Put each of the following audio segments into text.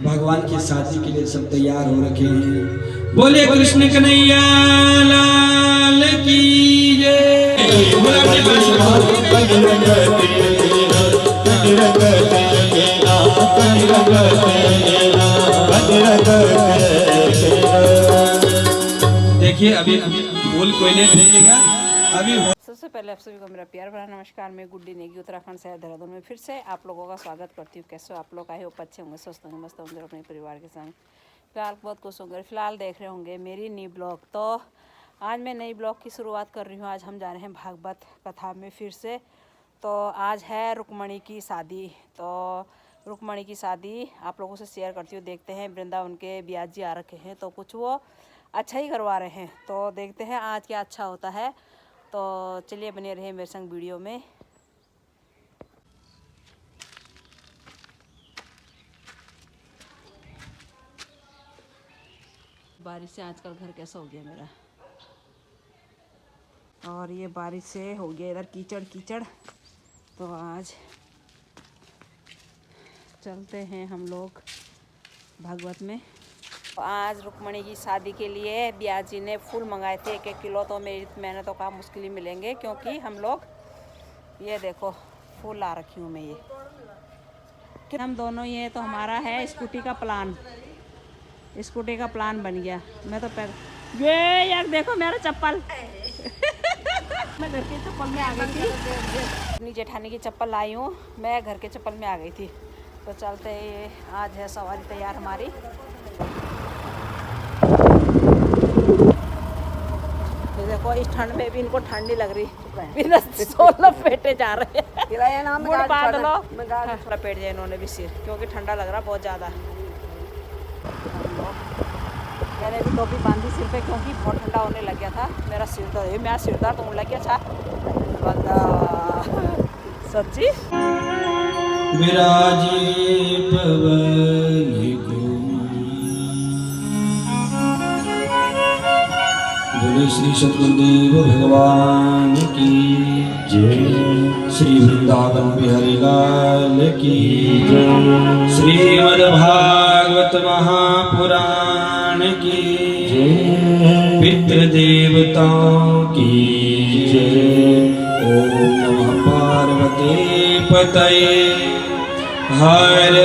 भगवान की शादी के लिए सब तैयार हो रखे हैं। बोले कृष्ण कन्हैया लाल की जय। देखिए अभी फूल कोई नहीं देगा अभी। सबसे पहले आप सभी को मेरा प्यार भरा नमस्कार। मैं गुड्डी नेगी उत्तराखंड शहर देहरादून में फिर से आप लोगों का स्वागत करती हूँ। कैसे हो आप लोग? आए हो अच्छे होंगे, स्वस्थ होंगे, मस्त होंगे अपने परिवार के संग। फिलहाल बहुत खुश होंगे। फिलहाल देख रहे होंगे मेरी नई ब्लॉग। तो आज मैं नई ब्लॉग की शुरुआत कर रही हूँ। आज हम जा रहे हैं भागवत कथा में फिर से। तो आज है रुक्मणी की शादी। तो रुक्मणी की शादी आप लोगों से शेयर करती हूँ। देखते हैं वृंदावन के ब्यास जी आ रखे हैं तो कुछ वो अच्छा ही करवा रहे हैं। तो देखते हैं आज क्या अच्छा होता है। तो चलिए बने रहे मेरे संग वीडियो में। बारिश से आजकल घर कैसा हो गया मेरा, और ये बारिश से हो गया इधर कीचड़ कीचड़। तो आज चलते हैं हम लोग भागवत में। आज रुक्मणी की शादी के लिए ब्यास जी ने फूल मंगाए थे 1-1 किलो। तो मैंने तो कहा मुश्किल ही मिलेंगे, क्योंकि हम लोग ये देखो फूल ला रखी हूँ मैं। ये हम दोनों, ये तो हमारा है स्कूटी का प्लान। स्कूटी का प्लान बन गया। मैं तो ये यार देखो मेरा चप्पल मैं घर के चप्पल में आ गई थी। अपनी जेठानी की चप्पल लाई हूँ, मैं घर के चप्पल में आ गई थी। तो चलते आज है सवारी तैयार हमारी। देखो इस ठंड में भी इनको ठंड नहीं लग रही, बिना सोल लपेटे जा रहे हैं। बादलो लपेट दिया इन्होंने भी सिर, क्योंकि ठंडा लग रहा बहुत ज़्यादा। मैंने भी टोपी बांधी सिर पे, क्योंकि बहुत ठंडा होने लग गया था। मेरा सिर दर्द, मैं सिर दर्द होने लग गया था बंदा सच्ची। बोले श्री सतगुरुदेव भगवान की जय। श्री वृंदावन बिहारी लाल की जय। श्रीमद्भागवत महापुराण की जय। पितृदेवताओं की जय। ओम नमः पार्वती पतये हर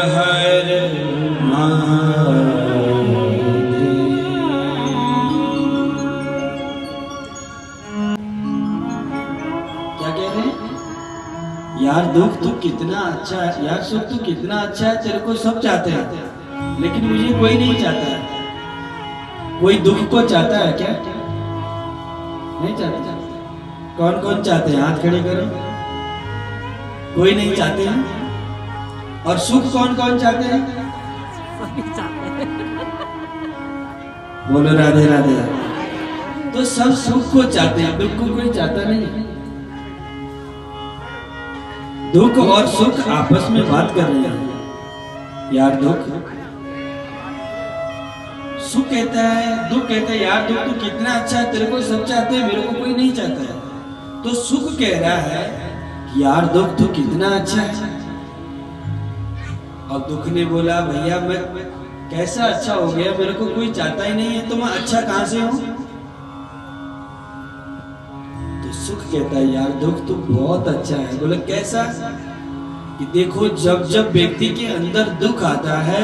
हर यार दुख तो कितना अच्छा है यार, सुख तो कितना अच्छा है। तेरे को सब चाहते हैं, लेकिन मुझे कोई नहीं चाहता है। कोई दुख को चाहता है क्या? नहीं चाहता। कौन कौन चाहते हैं? हाथ खड़े करो। कोई नहीं चाहते हैं। और सुख कौन कौन चाहते हैं? सभी चाहते हैं। बोलो राधे राधे। तो सब सुख को चाहते हैं, दुख को कोई चाहता नहीं। दुख और सुख आपस में बात कर रहे हैं यार। दुख सुख कहता है, दुख कहता है यार दुख तो कितना अच्छा है, तेरे को सब चाहते हैं, मेरे को कोई नहीं चाहता है। तो सुख कह रहा है कि यार दुख तो कितना अच्छा है। और दुख ने बोला भैया मैं कैसा अच्छा हो गया, मेरे को कोई चाहता ही नहीं है, तो मैं अच्छा कहां से हूं? सुख कहता है यार दुख तो बहुत अच्छा है। बोले कैसा? कि देखो जब जब व्यक्ति के अंदर दुख आता है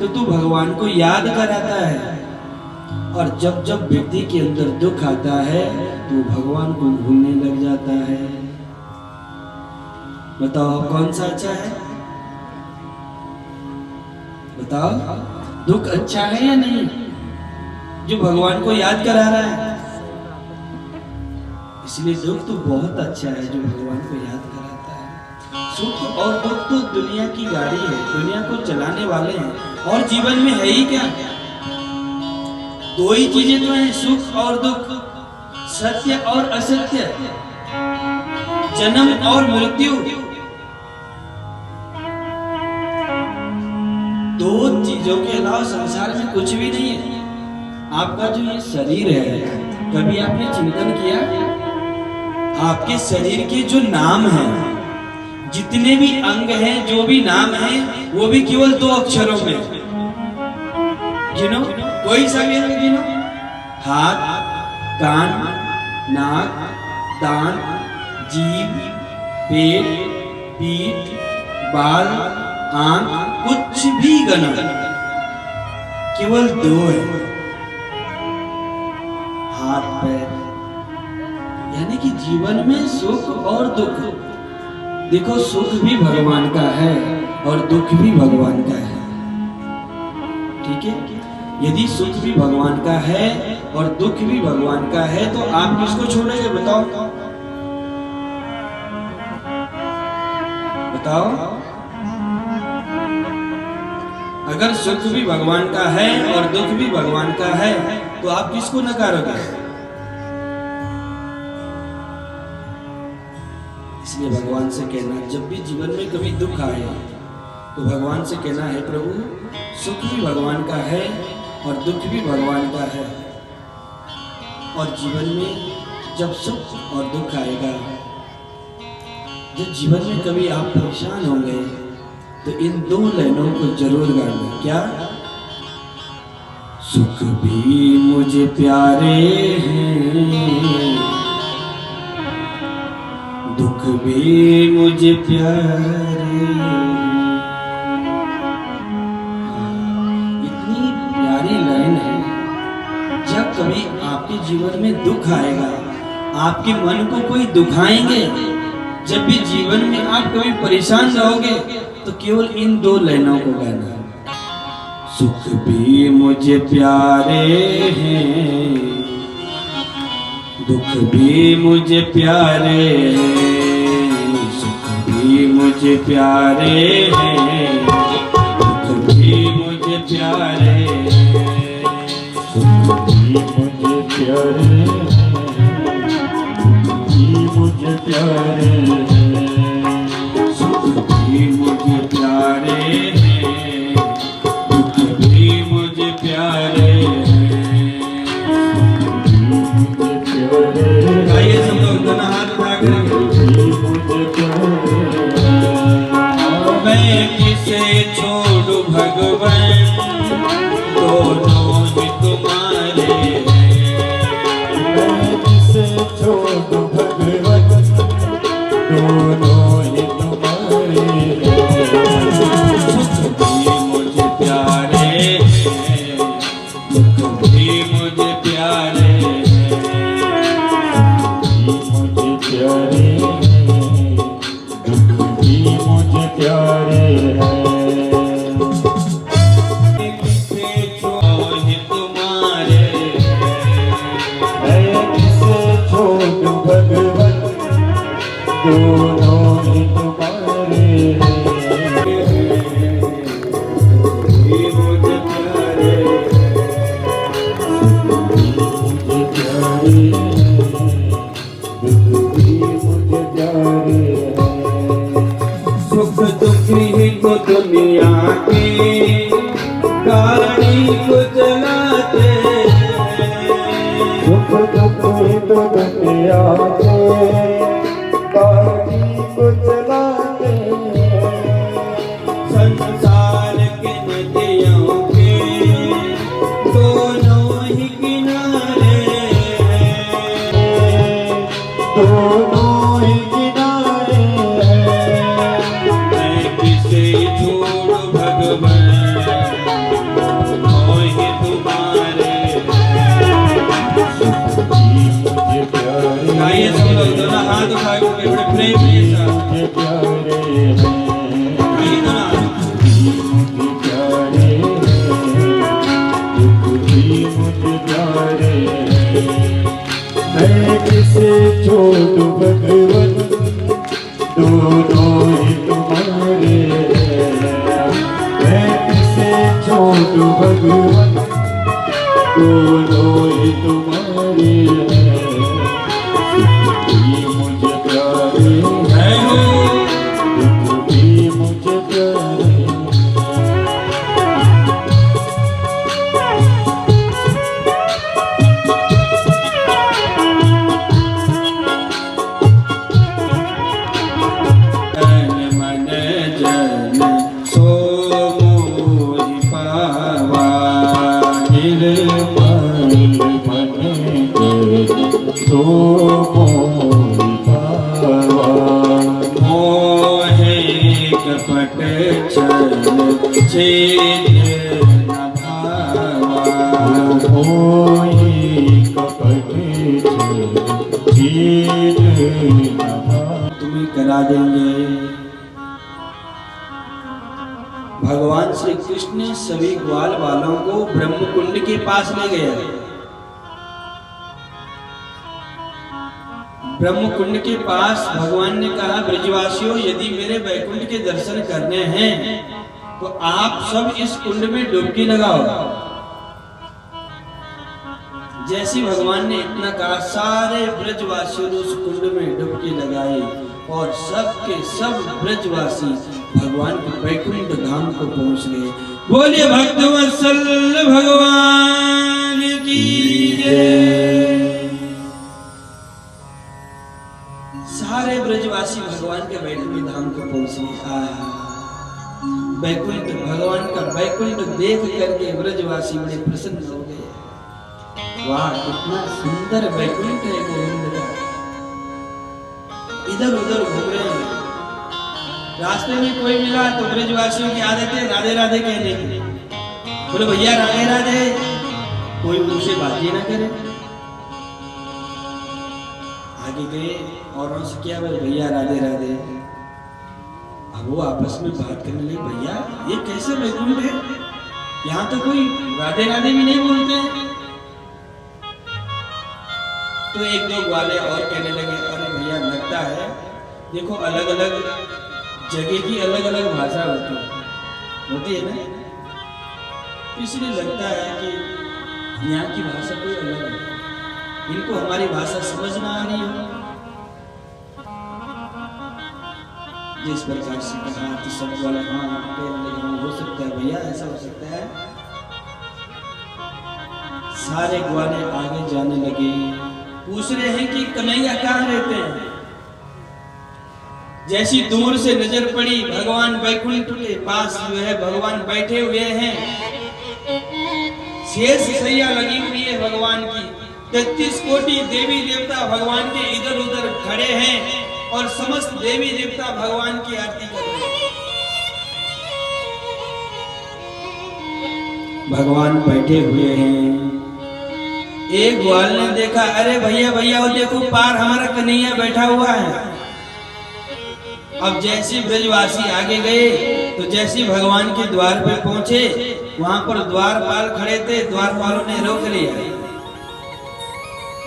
तो तू भगवान को याद कराता है, और जब जब व्यक्ति के अंदर दुख आता है तो भगवान को भूलने लग जाता है। बताओ कौन सा अच्छा है? बताओ दुख अच्छा है या नहीं, जो भगवान को याद करा रहा है? इसलिए दुख तो बहुत अच्छा है जो भगवान को याद कराता है। सुख और दुख तो दुनिया की गाड़ी है, दुनिया को चलाने वाले हैं। और जीवन में है ही क्या? दो ही चीजें तो हैं, सुख और दुख, सत्य और असत्य, जन्म और मृत्यु। दो चीजों के अलावा संसार में कुछ भी नहीं है। आपका जो ये शरीर है, कभी आपने चिंतन किया आपके शरीर के जो नाम हैं जितने भी अंग हैं, जो भी नाम है, वो भी केवल 2 अक्षरों में। गिनो, कोई सा भी अंग गिनो। हाथ, कान, नाक, दांत, जीभ, पेट, पीठ, बाल, आंख, कुछ भी गनो, केवल 2 है। हाथ, पैर। यानी कि जीवन में सुख और दुख, देखो सुख भी भगवान का है और दुख भी भगवान का है। ठीक है, यदि सुख भी भगवान का है और दुख भी भगवान का है तो आप किसको छोड़ेंगे? बताओ बताओ। अगर सुख भी भगवान का है और दुख भी भगवान का है तो आप किसको नकारोगे? इसलिए भगवान से कहना, जब भी जीवन में कभी दुख आए तो भगवान से कहना है प्रभु सुख भी भगवान का है और दुख भी भगवान का है। और जीवन में जब सुख और दुख आएगा, जब जीवन में कभी आप परेशान होंगे तो इन 2 लाइनों को जरूर गाना। क्या? सुख भी मुझे प्यारे हैं, दुख भी मुझे प्यारे। इतनी प्यारी लाइन है। जब कभी आपके जीवन में दुख आएगा, आपके मन को कोई दुखाएंगे, जब भी जीवन में आप कभी परेशान रहोगे तो केवल इन 2 लाइनों को गाना। सुख भी मुझे प्यारे हैं, दुख भी मुझे प्यारे हैं। सुख भी मुझे प्यारे हैं, दुख भी मुझे प्यारे हैं। सुख भी मुझे प्यारे हैं, दुख भी मुझे प्यारे हैं। सुख भी मुझे प्यारे हैं, दुख भी मुझे प्यारे हैं। आइए सब लोग दोनों हाथ उठा कर, मैं किसे छोड़ू भगवान, दोनों ही तुम्हारे हैं। मैं किसे छोड़ू भगवान, दोनों ही तुम्हारे हैं। सुख भी मुझे प्यारे हैं, दुख भी मुझे प्यारे हैं। मुझे प्यारे हैं, दुख भी मुझे प्यारे हैं। किसे छोड़ू ही तुम्हारे हैं। मैं किसे छोड़ू भगवान, दोनों ही तुम्हारे हैं। भी मुझे प्यारे मुझे प्यारे हैं, दुख भी मुझे प्यारे हैं। सुख दुख ही को दुनिया के गाड़ी को चलाते हैं। सुख दुख ही तो दुनिया के गाड़ी को चलाते हैं। संसार के नदियों के दोनों ही किनारे हैं। दोनों ही किनारे हैं। मैं किसे छोड़ू भगवान, दोनों ही तुम्हारे हैं। मुझे प्यारे आइए सब लोग दोनों हाथ उठा के बड़े प्रेम के साथ मुझे प्यारे हैं। आइए दोनों हाथ। मुझे प्यारे हैं, दुख भी मुझे प्यारे हैं। मैं किसे छोड़ू भगवान, दोनों ही तुम्हारे हैं। मैं किसे छोड़ू भगवान, दोनों ही तुम्हारे हैं। सुख भी मुझे प्यारे हैं, दुख भी मुझे प्यारे हैं। छेद न भावा। मोहि कपट छेद न भावा। तुम्हें करा देंगे। भगवान श्री कृष्ण ने सभी ग्वाल बालों को ब्रह्म कुंड के पास ले गया। ब्रह्म कुंड के पास भगवान ने कहा, ब्रजवासियों यदि मेरे वैकुंठ के दर्शन करने हैं तो आप सब इस कुंड में डुबकी लगाओ। जैसी भगवान ने इतना कहा, सारे ब्रजवासियों ने उस कुंड में डुबकी लगाई और सब के सब ब्रजवासी भगवान के वैकुंठ धाम को पहुंच गए। बोलिए भक्तवत्सल भगवान की जय। सारे ब्रजवासी भगवान के वैकुंठ धाम को पहुंच गए। वैकुंठ, भगवान का वैकुंठ देख करके ब्रजवासी बड़े प्रसन्न हो गए। वाह, कितना सुंदर वैकुंठ है गोविंद का। इधर उधर घूम रहे हैं। रास्ते में कोई मिला तो ब्रजवासियों की आदत है राधे राधे कहने की। बोले भैया राधे राधे, कोई उनसे बात ही ना करे। आगे गए और उनसे क्या, बोले भैया राधे राधे। अब वो आपस में बात करने लगे, भैया ये कैसे वैकुंठ है, यहाँ तो कोई राधे राधे भी नहीं बोलते हैं। तो एक दो ग्वाले और कहने लगे, अरे भैया लगता है देखो अलग अलग जगह की अलग अलग भाषा होती है ना, इसलिए लगता है कि यहाँ की भाषा कोई अलग है, इनको हमारी भाषा समझ ना आ रही हो। जिस प्रकार से कहा तो सब बोले हाँ हो सकता है भैया, ऐसा हो सकता है। सारे ग्वाले आगे जाने लगे, पूछ रहे हैं कि कन्हैया कहाँ रहते हैं। जैसी दूर से नजर पड़ी, भगवान वैकुंठ के पास जो है भगवान बैठे हुए हैं। शेष सैया लगी हुई है भगवान की, 33 कोटि देवी देवता भगवान के इधर उधर खड़े हैं और समस्त देवी देवता भगवान की आरती कर रहे हैं। भगवान बैठे हुए हैं। एक ग्वाल ने देखा, अरे भैया भैया वो देखो पार हमारा कन्हैया बैठा हुआ है। अब जैसे ब्रजवासी आगे गए तो जैसे भगवान के द्वार पे पहुंचे, वहां पर द्वारपाल खड़े थे। द्वारपालों ने रोक लिया,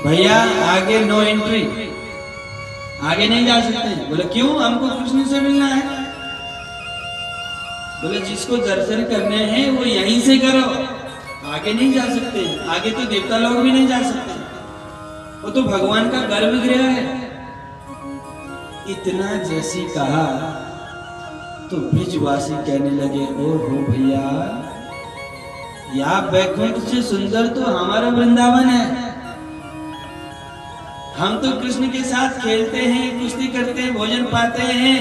भैया आगे नो एंट्री, आगे नहीं जा सकते। बोले क्यों, हमको कृष्ण से मिलना है। बोले जिसको दर्शन करने हैं वो यहीं से करो, आगे नहीं जा सकते। आगे तो देवता लोग भी नहीं जा सकते, वो तो भगवान का गर्भगृह है। इतना जैसी कहा तो ब्रजवासी कहने लगे, ओ हो भैया, या वैकुंठ से सुंदर तो हमारा वृंदावन है। हम तो कृष्ण के साथ खेलते हैं, कुश्ती करते हैं, भोजन पाते हैं,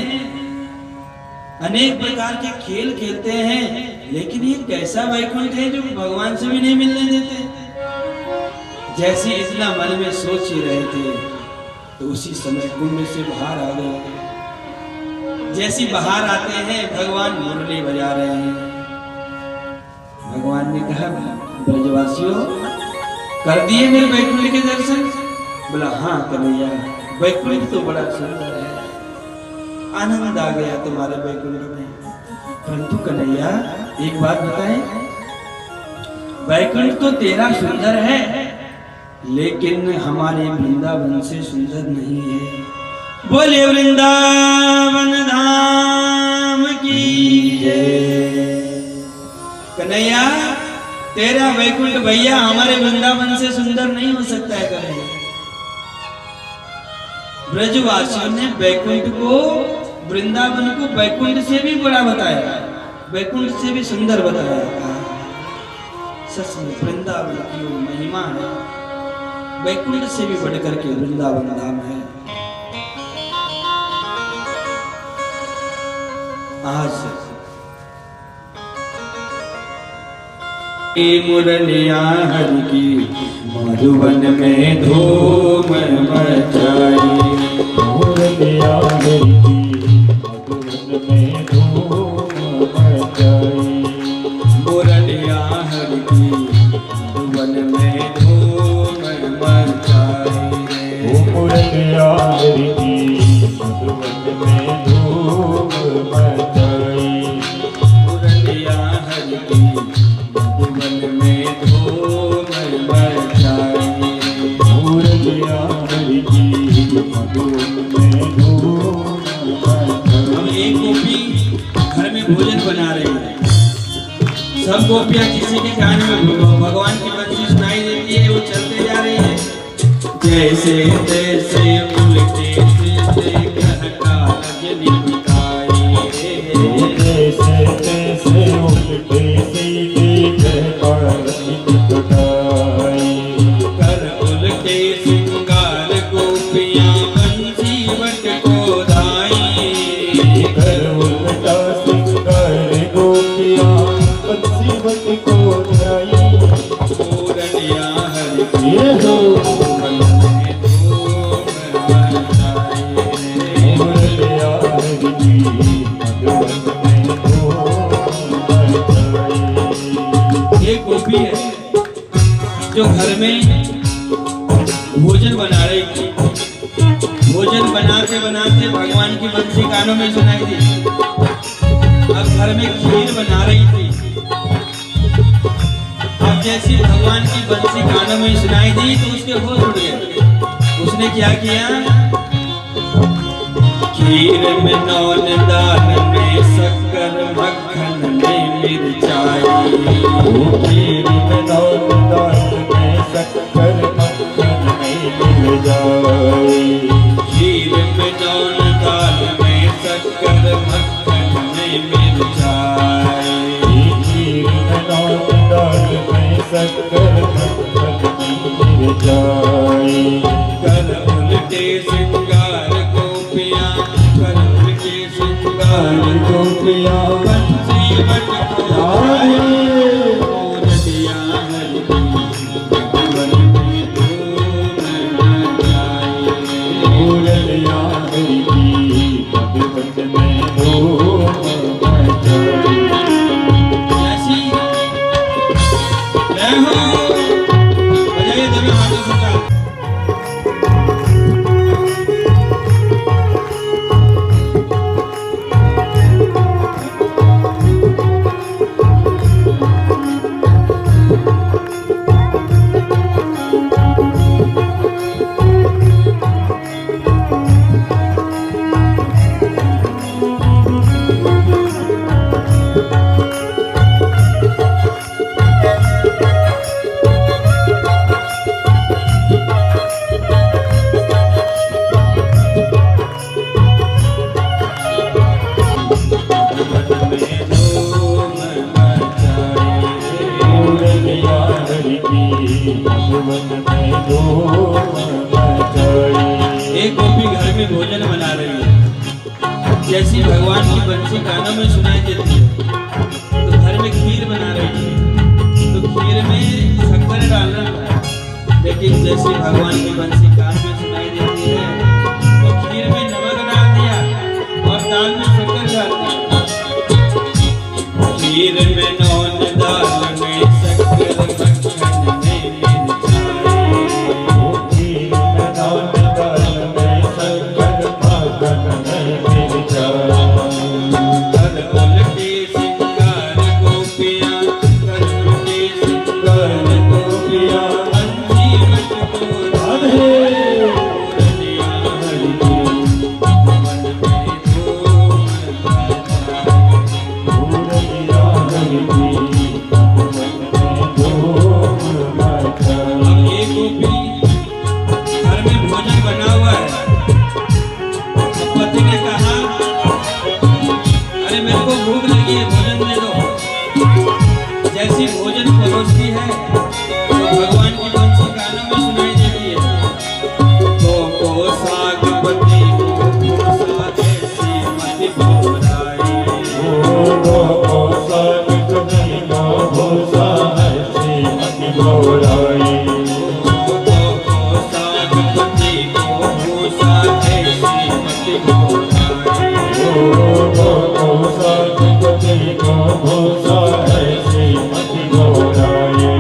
अनेक प्रकार के खेल खेलते हैं, लेकिन ये कैसा वैकुंठ है जो भगवान से भी नहीं मिलने देते। जैसे इतना मन में सोच ही रहे थे तो उसी समय कुंड से बाहर आ गए। जैसी बाहर आते हैं भगवान मुरली बजा रहे हैं। भगवान ने कहा, ब्रजवासियों कर दिए मेरे वैकुंठ के दर्शन। बोला हाँ कन्हैया, वैकुंठ तो बड़ा सुंदर है, आनंद आ गया तुम्हारे वैकुंठ में। परंतु कन्हैया एक बात बताएं, वैकुंठ तो तेरा सुंदर है, लेकिन हमारे वृंदावन से सुंदर नहीं है। बोले वृंदावन धाम की जय। कन्हैया तेरा वैकुंठ भैया हमारे वृंदावन से सुंदर नहीं हो सकता है। कन्हैया ब्रजवासियों ने वैकुंठ को, वृंदावन को वैकुंठ से भी बड़ा बताया, वैकुंठ से भी सुंदर बताया। सच में वृंदावन की वो महिमा है, वैकुंठ से भी बढ़कर के वृंदावन धाम है। आज मुरलिया हरि की मधुबन में धूम मचाई, मुरलिया हरि की मधुबन में धूम मचाई। जैसे तैसे उल्टे सीधे ग्रह काज निपटाए जैसे तैसे उल्टे सीधे ग्रह काज निपटाए कर उल्टे सिंगार गोपियां बंसी वट को धाई कर उल्टा सिंगार गोपियां बंसी वट को ध्याई पूरनिया हरि ये हो मुरलिया हरि की भगवत में एक गोपी है जो घर में भोजन बना रही थी। भोजन बनाते बनाते भगवान की बंसी कानों में सुनाई दी। अब घर में खीर बना रही थी। अब जैसी भगवान की बंसी कानों में सुनाई दी तो उसके होश उड़ गए। उसने क्या किया? खीर में नौन दाल में शक्कर मक्खन में मिर्चाई खीर में नौन दाल में शक्कर मक्खन में मिल जाए खीर में नौन दाल में शक्कर मक्खन में मिर्चाई खीर में नौन दाल में शक्कर मक्खन में मिल जाए कर उल्टे सिंगार गोपियां कर उल्टे सिंगार गोपियां बंसी वट को धाई मोरलिया हरि भगवन में धूम मचाई मुरलिया हरि की भगवत में धूम मचाई जैसी जय हो बजाइए दोनों हाथों से ताली। मुरलिया हरि की भगवत में धूम मचाई एक गोपी घर में भोजन बना रही है। जैसी भगवान की बंसी कानों में सुनाई देती है तो घर में खीर बना रही है। तो खीर में शक्कर डालना था, लेकिन जैसी भगवान की बंसी कान में सुनाई देती है तो खीर में नमक डाल दिया और दाल में शक्कर डाल दिया। खीर में नौन दाल में शक्कर मक्खन में मिर्चाई खीर में नौन दाल में शक्कर मक्खन में मिल जाए कर उल्टे सिंगार गोपियां कर उल्टे सिंगार गोपियां बंसी वट को धाई मुरलिया हरि की भगवन में धूम मचाई मुरलिया हरि की भगवत में धूम मचाई अब एक गोपी घर में भोजन बना हुआ है। अब पति ने कहा अरे मेरे को भूख लगी है, भोजन दे दो। जैसी भोजन परोसती है तो भगवान की बंसी कानों में सुनाई देती है। को साग पति को साग ऐसी मत भोराई ओ साग कभी ना भूसा है श्रीमती गौराई को साग पति को भूसा ऐसी मत भोराई ओ साग कभी ना भूसा है श्रीमती गौराई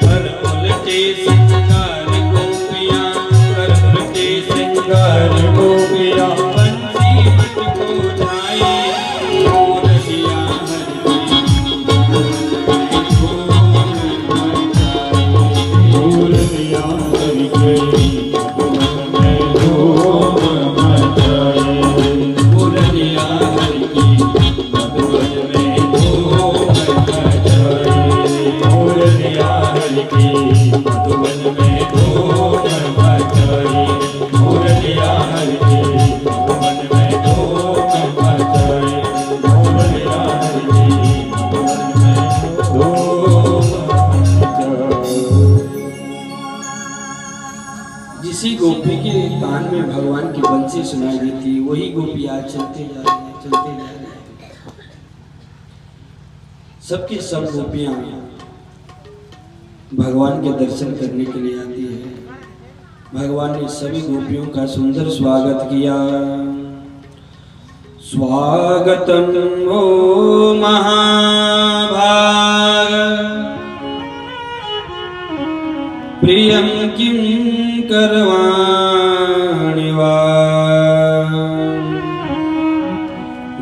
कर उल्टे सिंगार गोपियां कर उल्टे सिंगार गोपियां बंसी वट को धाई मुरलिया हरि की धूम मचाई मुरलिया हरि की भगवत में धूम मचाई रही थी, वही गोपी आज चलते जा रहे हैं, चलते जा रहे हैं। सबकी सब गोपियां भगवान के दर्शन करने के लिए आती है। भगवान ने सभी गोपियों का सुंदर स्वागत किया। स्वागतम ओ महाभाग प्रियं किं करवाणि वा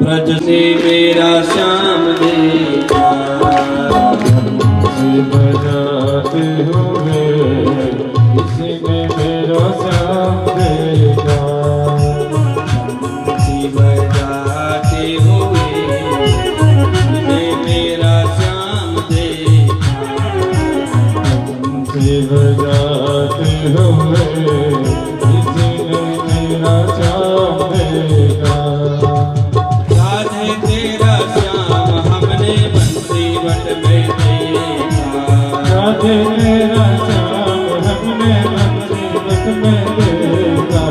ब्रज से मेरा श्याम देखा से बजाते हुए इसने मेरा श्याम देखा। बंसी बजाते हुए इसने मेरा श्याम देखा। से बजाते हुए इसने मेरा श्याम देखा। राधे तेरा श्याम हमने बंसी बट में देखा। राधे मेरा श्याम हमने बंसीवट में देखा।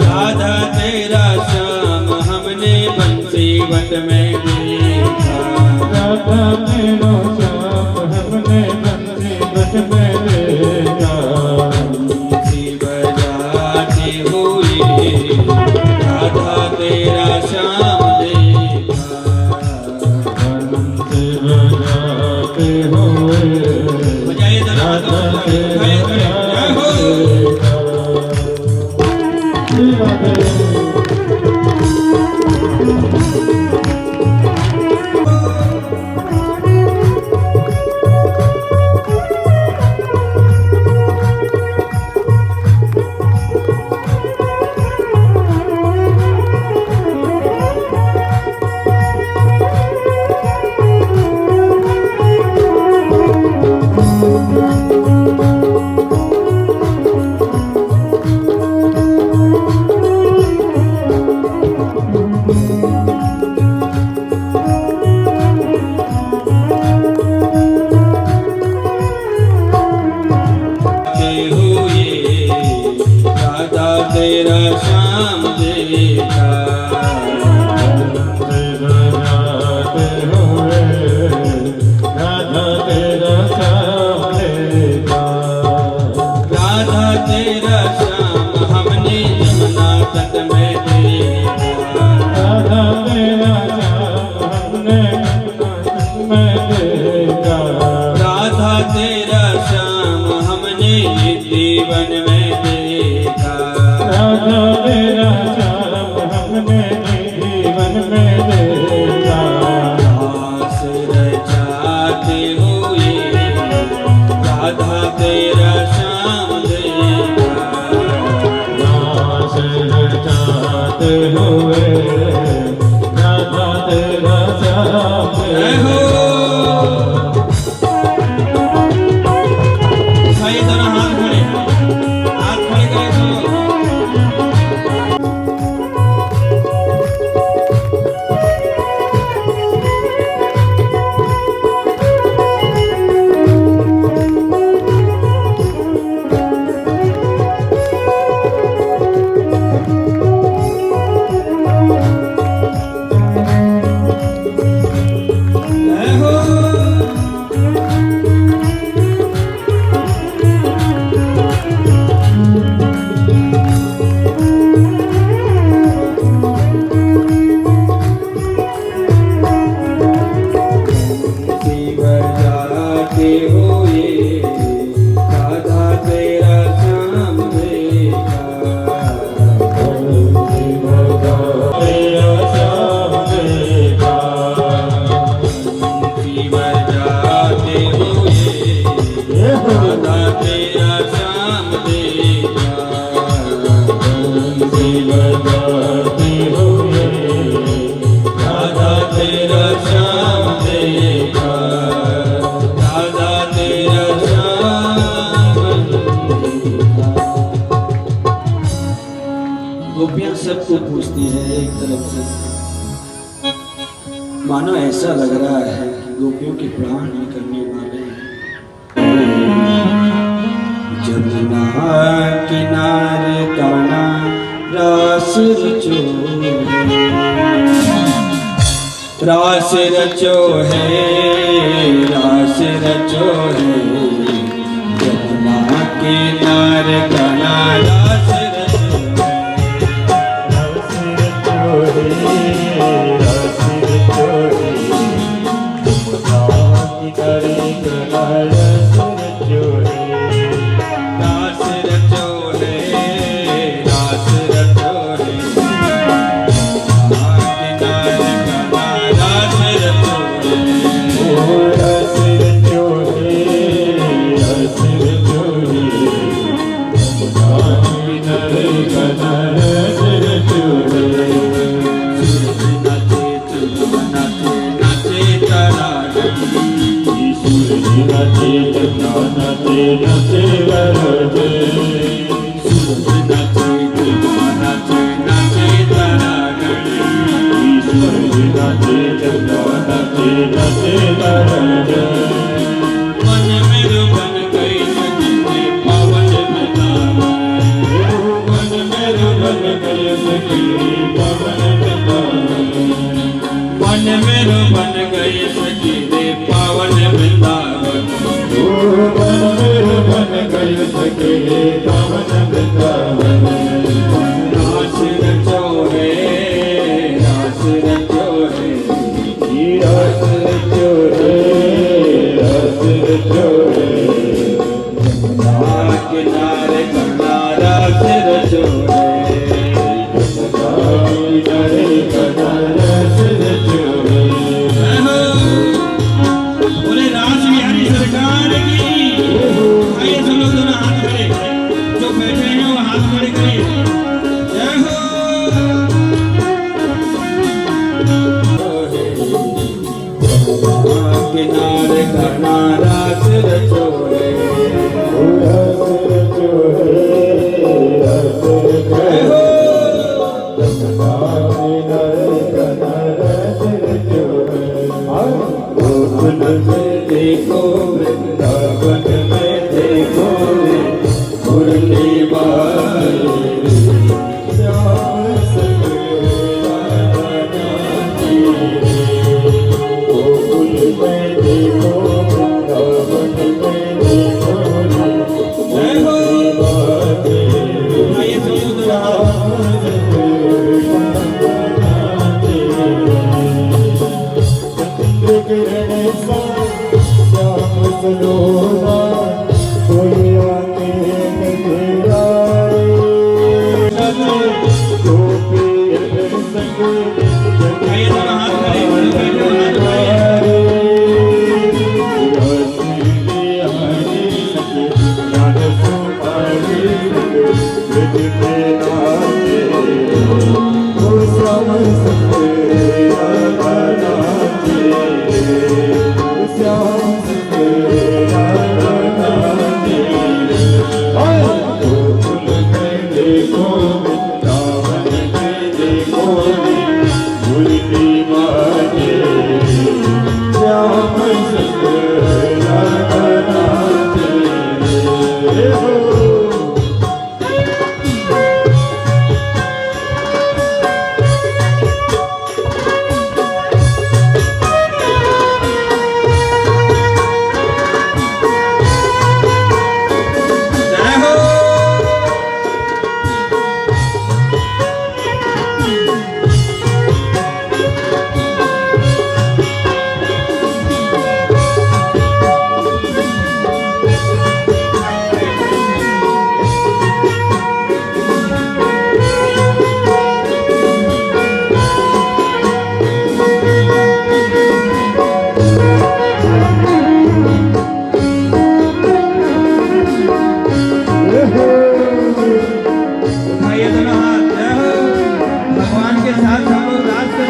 राधा तेरा श्याम हमने बंसी बट में देखा। राधा मेरा श्याम हमने बंसीवट में देखा। बंसी बजाते हुए राधा तेरा श्याम देखा। बंसी बजाते हुए बजाइए जरा राधा हाथों से, तेरा जय हो। श्याम देखा। राधा तेरा श्याम देखा। बंसी बजाते हुए राधा तेरा श्याम देखा। राधा तेरा श्याम हमने यमुना तट में देखा। राधा तेरा श्याम हमने में देखा। राधा तेरा श्याम हमने जीवन में देखा। राधा तेरा श्याम हमने जीवन में देखा। दास रचाते हुए राधा तेरा श्याम देखा। दास रचाते हुए राधा तेरा श्याम जय हो। भाई दोनों हाथ खड़े करें तो जय हो। बंसी बजाते हुए राधा तेरा श्याम देखा। बंसी बजाते तेरा श्याम देखा। बंसी बजाते हुए राधा तेरा श्याम देखा। बंसी बजाते हुए राधा तेरा श्याम देखा। राधा तेरा श्याम देखा। गोपियां सबको पूछती है एक तरफ से, मानो ऐसा लग रहा है कि गोपियों के प्राण निकलने वाले हैं। जमुना किनारे कान्हा रास रचो रास रचो है रास रचो है यमुना किनारे घना रास रचो रास रचो है रास रचो है यमुना किनारे घना रास रचो मन मेरो बन गई सखी पावन वृंदावन मन मेरो बन गई सखी पावन वृंदावन मन मेरो बन गई सखी रे पावन वृंदावन मन मेरो बन गई सखी रे पावन वृंदावन रास रचो है रास रचो है रास रचो है रास रचो है यमुना किनारे घना रास रचो है यमुना किनारे घना रास रचो है बोले रास बिहारी सरकार की आइए सब लोग दोनों हाथ खड़े जो बैठे हैं वो हाथ खड़े करिए जय हो किनारे घना रास रचो है रास रचो है रास रचो है किनारे घना रास रचो है गोकुल में देखो वृंदावन में देखो मुरली बाई श्याम सखिया नाची गोकुल में देखो वृंदावन में देखो जय हो आइए समुद्र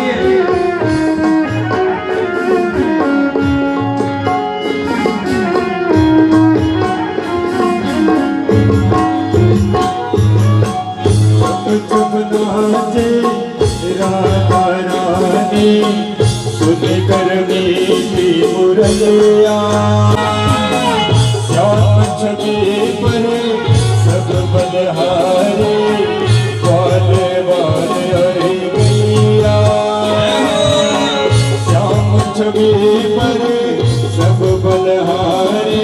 श्याम सलोना कोई आके गजरा मुरलिया श्याम छवि पर सब बलहारे आगे पर सब बलहारी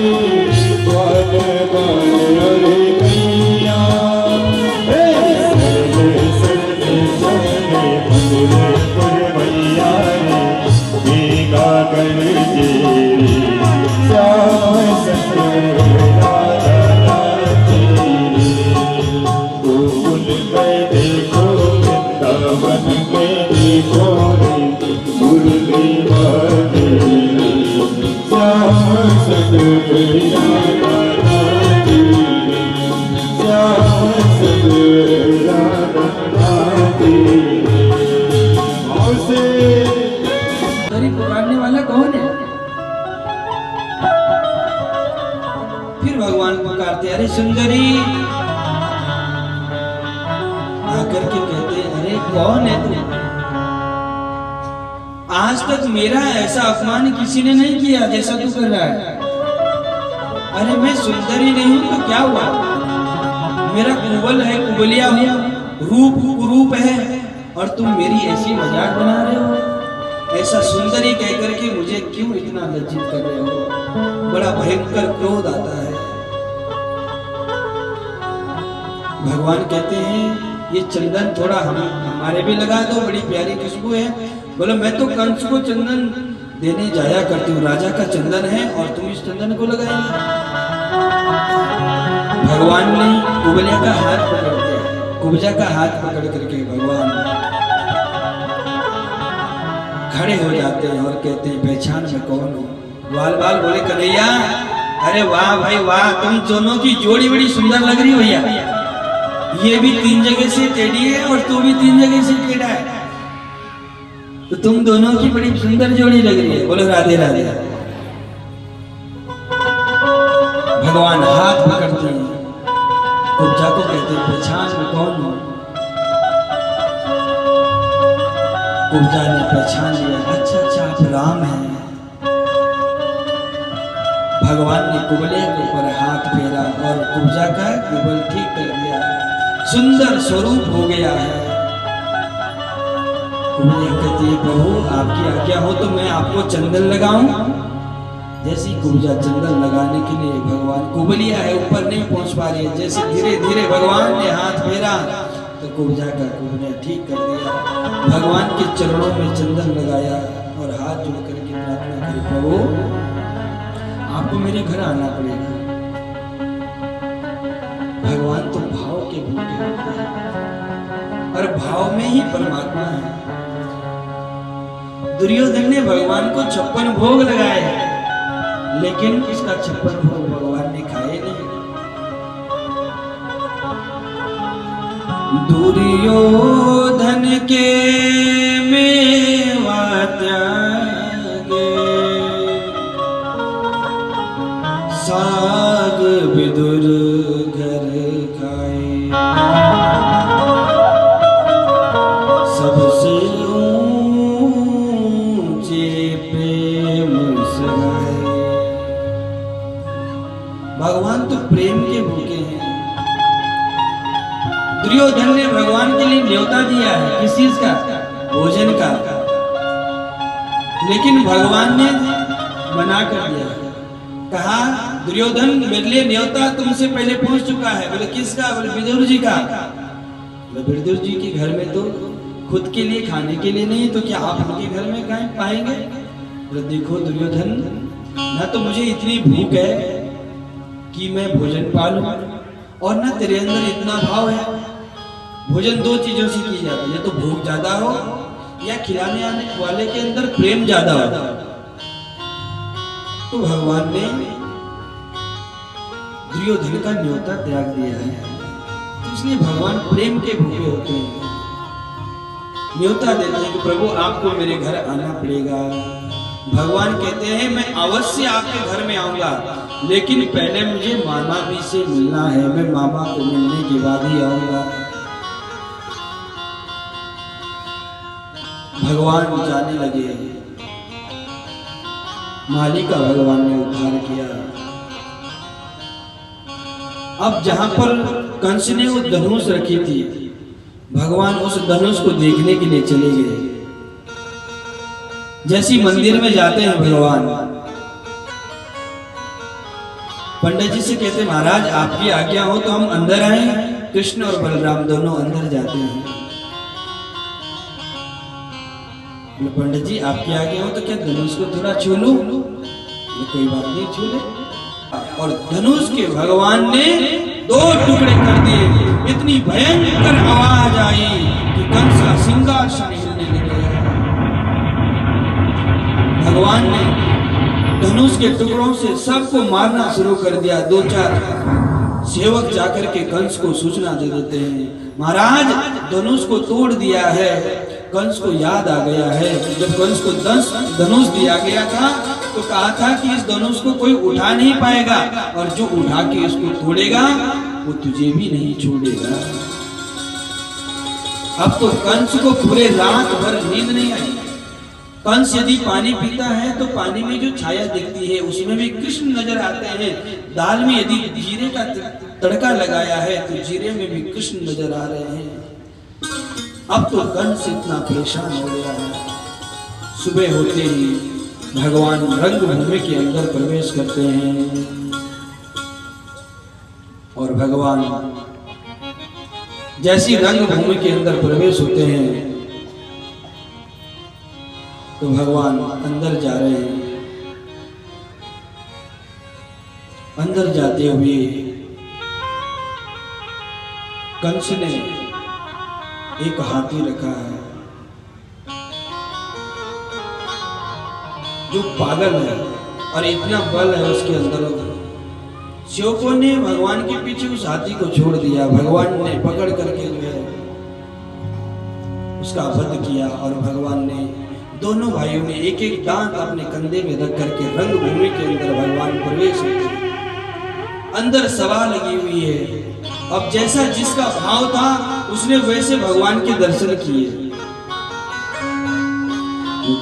ग्वाल बाल और कैया मैया भीगा कर तेरी श्याम सतरा गोकुल में देखो वृंदावन में देखो मुरली वाले श्याम सतरा श्याम सतरा सुंदरी पुकारने वाला कौन है? फिर भगवान पुकारते, अरे सुंदरी। आकर के कहते, अरे कौन है तू? आज तक मेरा ऐसा अपमान किसी ने नहीं किया जैसा तू कर रहा है। अरे मैं सुंदरी नहीं हूं तो क्या हुआ? मेरा कुबल है, कुबलिया हूं, रूप कुरूप है, और तुम मेरी ऐसी मजाक बना रहे हो। ऐसा सुंदरी कहकर के मुझे क्यों इतना लज्जित कर रहे हो? बड़ा भयंकर क्रोध आता है। भगवान कहते हैं, ये चंदन थोड़ा हमारे भी लगा दो, बड़ी प्यारी खुशबू है। बोलो, मैं तो कंस को चंदन देने जाया करती हूँ, राजा का चंदन है और तुम इस चंदन को लगाएंगे। भगवान ने कुबलिया का हाथ पकड़ दिया, कुब्जा का हाथ पकड़ करके भगवान खड़े हो जाते हैं और कहते हैं, पहचान में कौन हो? बाल बाल बोले, कन्हैया। अरे वाह भाई वाह, तुम दोनों की जोड़ी बड़ी सुंदर लग रही हो भैया। ये भी 3 जगह से टेढ़ी है और तू भी 3 जगह से टेढ़ा है, तो तुम दोनों की बड़ी सुंदर जोड़ी लग रही है। बोलो राधे राधे। भगवान हाथ पकड़ते हैं, कुब्जा को कहते हैं, पहचान में कौन हो? कुब्जा ने पहचान लिया, अच्छा अच्छा आप राम हैं। भगवान ने कुबलिया के ऊपर हाथ फेरा और कुब्जा का कुबल ठीक कर दिया, सुंदर स्वरूप हो गया है। कुबलिया कहती है, प्रभु आपकी आज्ञा हो तो मैं आपको चंदन लगाऊं। जैसी कुब्जा चंदन लगाने के लिए भगवान, कुबलिया है ऊपर नहीं पहुंच पा रही है, जैसे धीरे धीरे भगवान ने हाथ फेरा तो कुब्जा का कुबलिया ठीक कर दिया। भगवान के चरणों में चंदन लगाया और हाथ जोड़ करके प्रार्थना करी, प्रभु आपको मेरे घर आना पड़ेगा। भगवान तो भाव के भूखे होते हैं और भाव में ही परमात्मा है। दुर्योधन ने भगवान को 56 भोग लगाए हैं, लेकिन इसका 56 भोग भगवान ने खाए नहीं। दुर्योधन के मेवा त्यागे, साग विदुर घर खाए, सबसे ऊंचे प्रेम सगाए। भगवान तो प्रेम के भूखे हैं। दुर्योधन ने भगवान के लिए न्योता दिया है, किस चीज का? भोजन का, लेकिन भगवान ने मना कर दिया। कहा, दुर्योधन मेरे लिए न्योता तुमसे पहले पहुंच चुका है। बोले किसका? बोले विदुर जी का। बोले विदुर जी के घर में तो खुद के लिए खाने के लिए नहीं, तो क्या आप उनके घर में कहीं पाएंगे? बोले देखो दुर्योधन, ना तो मुझे इतनी भूख है कि मैं भोजन पालूं, और ना तेरे अंदर इतना भाव है। भोजन 2 चीजों से की जाती है, या तो भूख ज्यादा हो या खिलाने आने वाले के अंदर प्रेम ज्यादा हो। तो भगवान ने दुर्योधन का न्योता त्याग दिया है, तो इसलिए भगवान प्रेम के भूखे होते हैं। न्योता देते हैं कि प्रभु आपको मेरे घर आना पड़ेगा। भगवान कहते हैं, मैं अवश्य आपके घर में आऊंगा, लेकिन पहले मुझे मामा जी से मिलना है। मैं मामा को मिलने के बाद ही आऊंगा। भगवान जाने लगे, माली का भगवान ने उद्धार किया। अब जहां पर कंस ने वो धनुष रखी थी, भगवान उस धनुष को देखने के लिए चले गए। जैसी मंदिर में जाते हैं भगवान, पंडित जी से कहते महाराज आपकी आज्ञा हो तो हम अंदर आए। कृष्ण और बलराम दोनों अंदर जाते हैं। पंडित जी आपकी आज्ञा हो तो क्या धनुष को थोड़ा छू लूं? कोई बात नहीं, छू ले। और धनुष के भगवान ने 2 टुकड़े कर दिए। इतनी भयंकर आवाज आई कि कंस का सिंहासन हिलने लगा। भगवान ने धनुष के टुकड़ों से सबको मारना शुरू कर दिया। 2-4 सेवक जाकर के कंस को सूचना दे देते हैं, महाराज धनुष को तोड़ दिया है। कंस को याद आ गया है, जब कंस को धनुष दिया गया था तो कहा था कि इस धनुष को कोई उठा नहीं पाएगा और जो उठा के इसको तोड़ेगा वो तुझे भी नहीं छोड़ेगा। अब तो कंस को पूरे रात भर नींद नहीं आई। कंस यदि पानी पीता है तो पानी में जो छाया दिखती है उसमें भी कृष्ण नजर आते हैं। दाल में यदि जीरे का तड़का लगाया है तो जीरे में भी कृष्ण नजर आ रहे हैं। अब तो कंस इतना परेशान हो गया है। सुबह होते ही भगवान रंगभूमि के अंदर प्रवेश करते हैं और भगवान जैसी रंगभूमि के अंदर प्रवेश होते हैं तो भगवान अंदर जा रहे हैं। अंदर जाते हुए कंस ने एक हाथी रखा है जो पागल है और इतना बल है उसके अंदर। सेवकों ने भगवान के पीछे उस हाथी को छोड़ दिया। भगवान ने पकड़ करके जो है उसका वध किया और भगवान ने दोनों भाइयों ने एक एक दांत अपने कंधे में रख करके रंगभूमि के अंदर भगवान प्रवेश हुए। अंदर सभा लगी हुई है। अब जैसा जिसका भाव था उसने वैसे भगवान के दर्शन किए।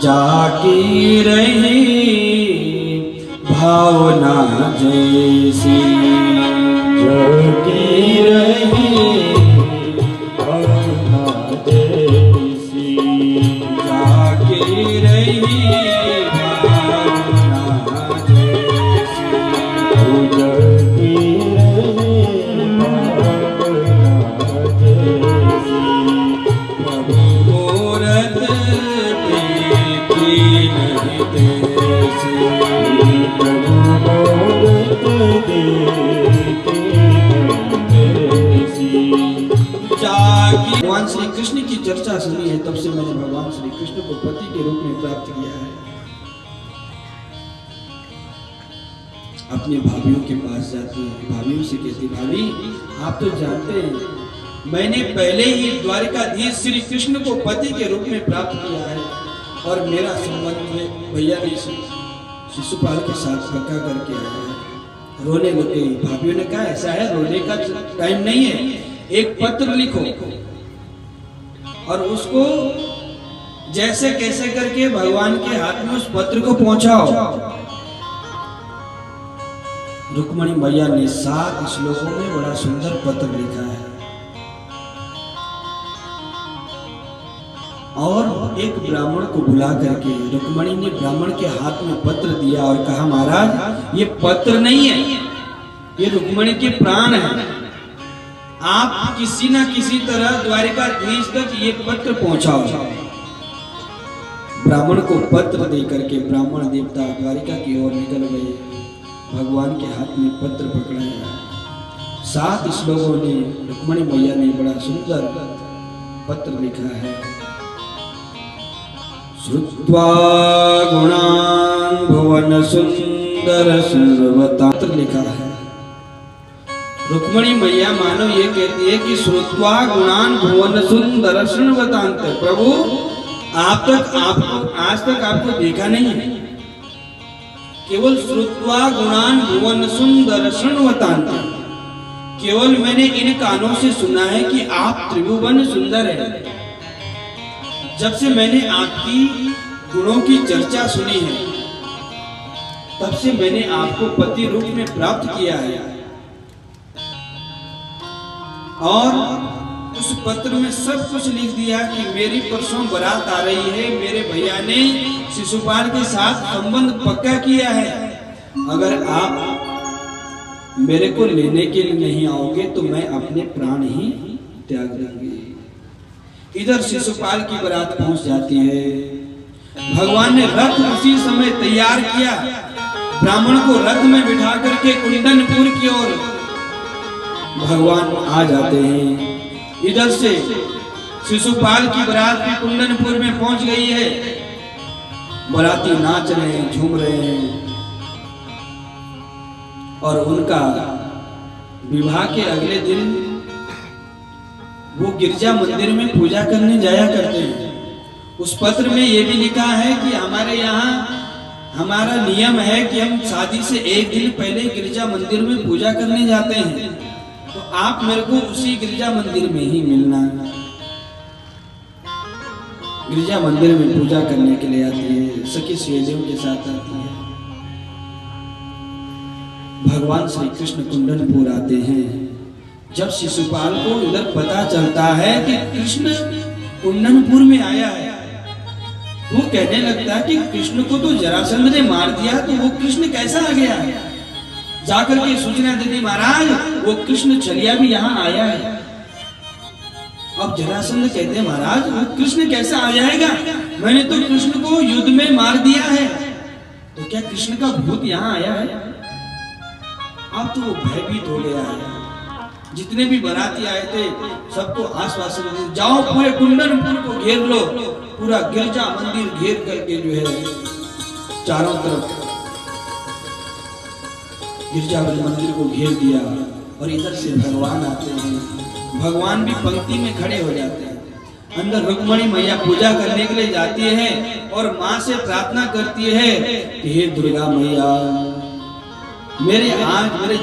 जाकी रही भावना जैसी, जाकी रही भावना जैसी, जाकी रही भावना जैसी, जाकी रही भावना जैसी, प्रभु मूरत प्रीति नहीं तैसी, प्रभु मूरत प्रीति नहीं तैसी। जागी। भगवान श्री कृष्ण की चर्चा सुनी है, तब से मैंने भगवान श्री कृष्ण को पति के रूप में प्राप्त किया है। अपनी भाभीयों के पास जाती है, भाभीयों से कहती भाभी आप तो जानते हैं मैंने पहले ही द्वारिकाधीश श्री कृष्ण को पति के रूप में प्राप्त किया है और मेरा संबंध भैया ने शिशुपाल के साथ पक्का करके आया है। रोने लग गई। भाभीयों ने कहा ऐसा है रोने का टाइम नहीं है, एक पत्र लिखो और उसको जैसे कैसे करके भगवान के हाथ में उस पत्र को पहुंचाओ। रुक्मणी मैया ने 7 श्लोकों में बड़ा सुंदर पत्र लिखा है और एक ब्राह्मण को बुला करके रुक्मणी ने ब्राह्मण के हाथ में पत्र दिया और कहा महाराज ये पत्र नहीं है, ये रुक्मणी के प्राण है। आप किसी न किसी तरह द्वारिकाधीश तक ये पत्र पहुंचाओ। ब्राह्मण को पत्र दे करके ब्राह्मण देवता द्वारिका की ओर निकल गए। भगवान के हाथ में पत्र पकड़ाया। 7 श्लोकों ने रुक्मणी मैया ने बड़ा सुंदर पत्र लिखा है। श्रुत्वा गुणान् भुवन सुंदर सर्वत्र लिखा है। रुक्मणी मैया मानो ये कहती है कि श्रुत्वा गुणान् भुवन सुंदर सर्वतांत। प्रभु आप आज तक आपको देखा नहीं है, केवल श्रुत्वा गुणान् भुवन सुंदर सर्वतांत। केवल मैंने इन कानों से सुना है कि आप त्रिभुवन सुंदर है। जब से मैंने आपकी गुणों की चर्चा सुनी है तब से मैंने आपको पति रूप में प्राप्त किया है और उस पत्र में सब कुछ लिख दिया कि मेरी परसों बारात आ रही है, मेरे भैया ने शिशुपाल के साथ संबंध पक्का किया है, अगर आप मेरे को लेने के लिए नहीं आओगे तो मैं अपने प्राण ही त्याग दूंगी। इधर शिशुपाल की बारात पहुंच जाती है। भगवान ने रथ उसी समय तैयार किया, ब्राह्मण को रथ में बिठा करके कुंदनपुर की ओर भगवान आ जाते हैं। इधर से शिशुपाल की बारात भी कुंदनपुर में पहुंच गई है। बाराती नाच रहे हैं, झूम रहे हैं और उनका विवाह के अगले दिन वो गिरजा मंदिर में पूजा करने जाया करते हैं। उस पत्र में ये भी लिखा है कि हमारे यहाँ हमारा नियम है कि हम शादी से एक दिन पहले गिरजा मंदिर में पूजा करने जाते हैं, तो आप मेरे को उसी गिरजा मंदिर में ही मिलना। गिरजा मंदिर में पूजा करने के लिए आती है, सखी सहेलियों के साथ आती है। भगवान श्री कृष्ण कुंदनपुर आते हैं। जब शिशुपाल को इधर पता चलता है कि कृष्ण कुंदनपुर में आया है, वो कहने लगता है कि कृष्ण को तो जरासंध ने मार दिया, तो वो कृष्ण कैसा आ गया है? जाकर के सूचना दे दी, महाराज वो कृष्ण चलिया भी यहाँ आया है। अब जरासंध कहते हैं, महाराज वो कृष्ण कैसा आ जाएगा? मैंने तो कृष्ण को युद्ध में मार दिया है, तो क्या कृष्ण का भूत यहाँ आया है? अब तो वो भयभीत हो गया है। जितने भी बाराती आए थे सबको आश्वासन दे, जाओ पूरे कुंदनपुर को घेर लो। पूरा गिरजा मंदिर घेर करके जो है चारों तरफ गिरजा मंदिर को घेर दिया। और इधर से भगवान आते हैं। भगवान भी पंक्ति में खड़े हो जाते हैं। अंदर रुक्मणी मैया पूजा करने के लिए जाती है और माँ से प्रार्थना करती है कि हे दुर्गा मैया, मेरे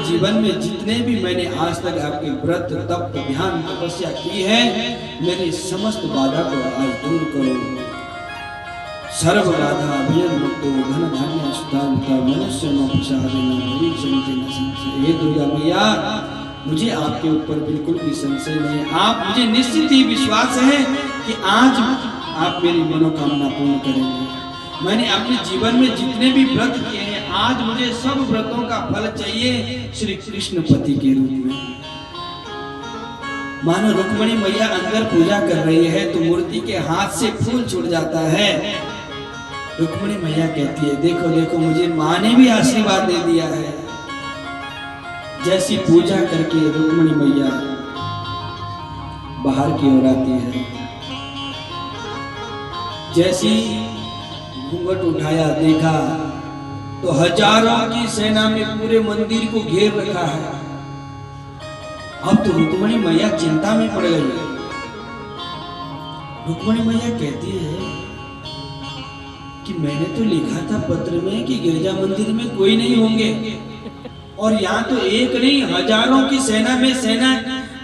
जीवन में जितने भी मैंने आज तक आपके व्रत तप ध्यान तपस्या की है, मेरी समस्त बाधा को आज दूर करो। सर्व बाधा अभयन मुक्तो धन धान्य सुधारता मनुष्य न प्रसादेन भरी संचय न संशय। हे दुर्गा मैया, मुझे आपके ऊपर बिल्कुल भी संशय नहीं। आप मुझे निश्चित ही विश्वास है कि आज आप मेरी मनोकामना पूर्ण करेंगे। मैंने अपने जीवन में जितने भी व्रत किए हैं, आज मुझे सब व्रतों का फल चाहिए श्री कृष्ण पति के रूप में। मानो रुक्मणी मैया अंदर पूजा कर रही है तो मूर्ति के हाथ से फूल छूट जाता है। रुक्मणी मैया कहती है, देखो देखो मुझे माँ ने भी आशीर्वाद दे दिया है। जैसी पूजा करके रुक्मणी मैया बाहर की ओर आती है, जैसी घूंघट उठाया देखा तो हजारों की सेना में पूरे मंदिर को घेर रखा है। अब तो रुक्मणी मैया चिंता में पड़ गई। रुक्मणी मैया कहती है कि मैंने तो लिखा था पत्र में कि गिरजा मंदिर में कोई नहीं होंगे, और यहाँ तो एक नहीं हजारों की सेना में सेना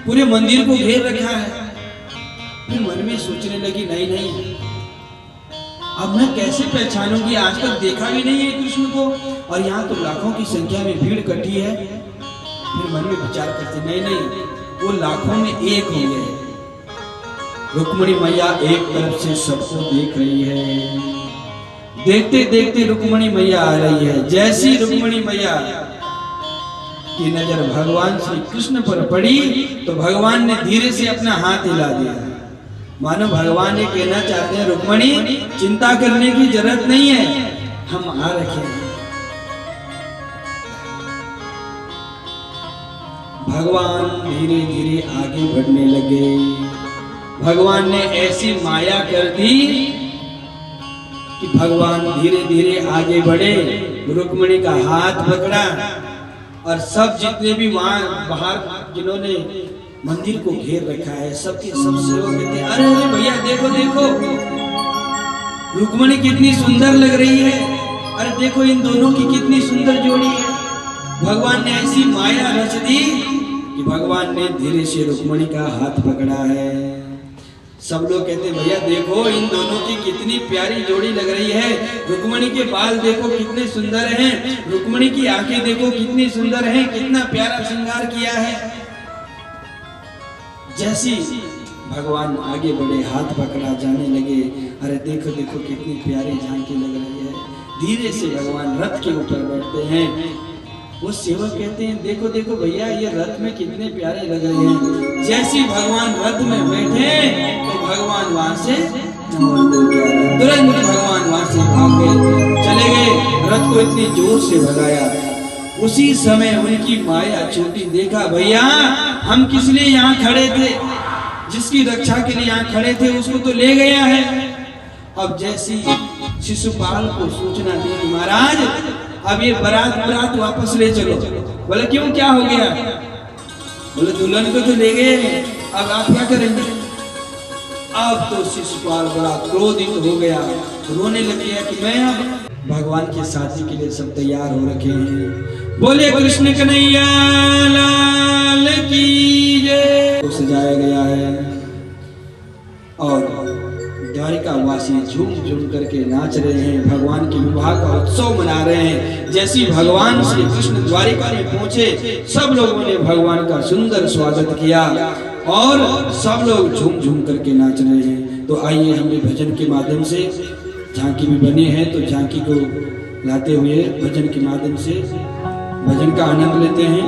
पूरे मंदिर को घेर रखा है। फिर मन में सोचने लगी, नहीं नहीं, अब मैं कैसे पहचानूंगी? आज तक देखा भी नहीं है कृष्ण को, और यहाँ तो लाखों की संख्या में भीड़ इकट्ठी है। फिर मन में विचार करते, नहीं नहीं, वो लाखों में एक होंगे। रुक्मणी मैया एक तरफ से सबको देख रही है। देखते देखते रुक्मणी मैया आ रही है। जैसी रुक्मणी मैया की नजर भगवान श्री कृष्ण पर पड़ी तो भगवान ने धीरे से अपना हाथ हिला दिया। मानो भगवान ये कहना चाहते हैं, रुक्मणी चिंता करने की जरूरत नहीं है, हम आ रखे हैं। भगवान धीरे धीरे आगे बढ़ने लगे। भगवान ने ऐसी माया कर दी कि भगवान धीरे धीरे आगे बढ़े, रुक्मणी का हाथ पकड़ा और सब जितने भी वहां बाहर जिन्होंने मंदिर को घेर रखा है सबके सब सेवक कहते, अरे अरे भैया देखो देखो, रुक्मणी कितनी सुंदर लग रही है, अरे देखो इन दोनों की कितनी सुंदर जोड़ी है। भगवान ने ऐसी माया रच दी कि भगवान ने धीरे से रुक्मणी का हाथ पकड़ा है। सब लोग कहते, भैया देखो इन दोनों की कितनी प्यारी जोड़ी लग रही है। रुक्मणी के बाल देखो कितने सुंदर हैं, रुक्मणी की आंखें देखो कितनी सुंदर हैं, कितना प्यारा श्रृंगार किया है। जैसी भगवान आगे बढ़े, हाथ पकड़ा, जाने लगे। अरे देखो देखो कितनी प्यारी झांकी लग रही है। धीरे से भगवान रथ के ऊपर बैठते हैं। वो सेवक कहते हैं देखो देखो भैया ये रथ में कितने प्यारे लग रहे हैं। जैसे ही भगवान रथ में बैठे तो भगवान वहां से तुरंत भगवान वहां से भाग गए, चले गए। रथ को इतनी जोर से भगाया। उसी समय उनकी माया छोटी, देखा भैया हम किस लिए यहाँ खड़े थे, जिसकी रक्षा के लिए यहाँ खड़े थे उसको तो ले गया है। अब जैसी शिशुपाल को सूचना दी महाराज अब ये बारात वापस ले चलो। बोले क्यों, क्या हो गया? बोले दुल्हन को तो ले गए, अब आप क्या करेंगे? अब तो शिशुपाल बड़ा क्रोधित हो गया, रोने लग गया कि मैं अब भगवान की शादी के लिए सब तैयार हो रखे हैं। बोले कृष्ण कन्हैया लाल की जय। तो सजाया गया है और द्वारिका वासी झूम झूम करके नाच रहे हैं, भगवान के विवाह का उत्सव मना रहे हैं। जैसे ही भगवान श्री कृष्ण द्वारिका में पहुंचे सब लोगों ने भगवान का सुंदर स्वागत किया और सब लोग झूम झूम करके नाच रहे हैं। तो आइए हम भी भजन के माध्यम से, झांकी भी बनी है तो झांकी को लाते हुए भजन के माध्यम से भजन का आनंद लेते हैं।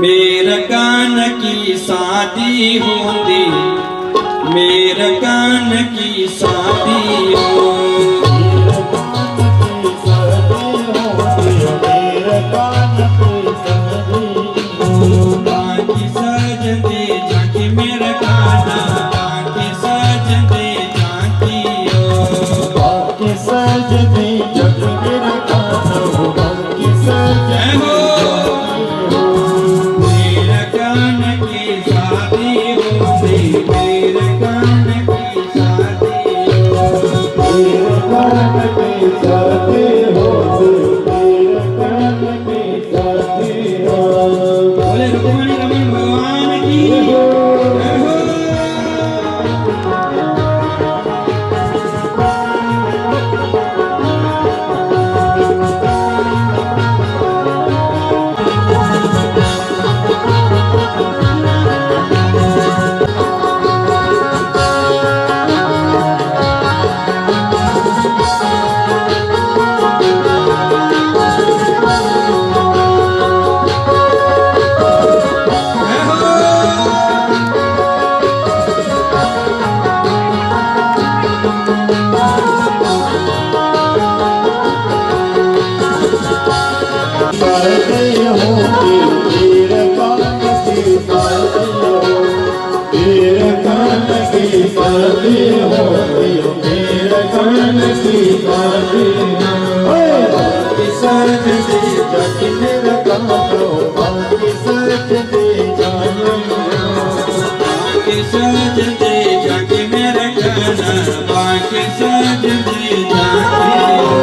मेरा कान की शादी होंदी, मेरा कान की शादी हो, बाकी सजन दे झांकी मेरा काना, बाकी सजन दे झांकी हो, बाकी सजन दे झांकी मेरा काना, बाकी सजन हो। मेरा कान की शादी होंदी, मेरा कान की शादी हो, मेरा कान की शादी हो, मेरा कान की शादी हो। बोले रुक्मणी रमन भगवान की जय हो। सजन दे झांकी मेरा काना, बाकी सजन दे झांकी हो,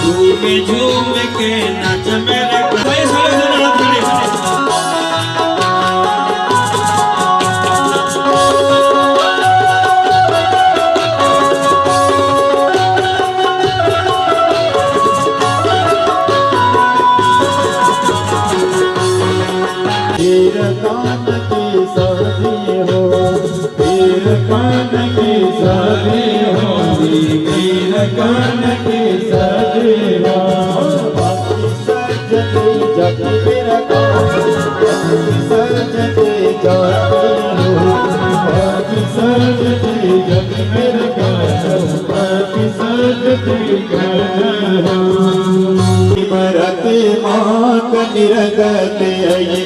झूम झूम के नाच मेरा कान की शादी हो, बाकी सजन जग मेरा काना, बाकी सजन जाती हो, बाकी सजन जग मेरा काना, बाकी सजन मरत माँ निरगत आई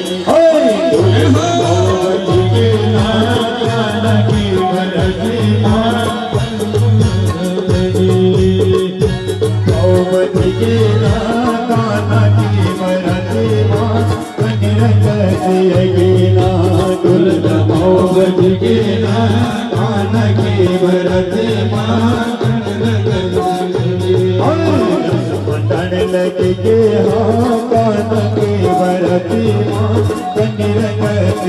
के नाना की मरत माँ काना की मरत माँ निरगत दुर्गा मोहन के काना की मरत माँ लग के हाँ काना की मरत माँ निरगत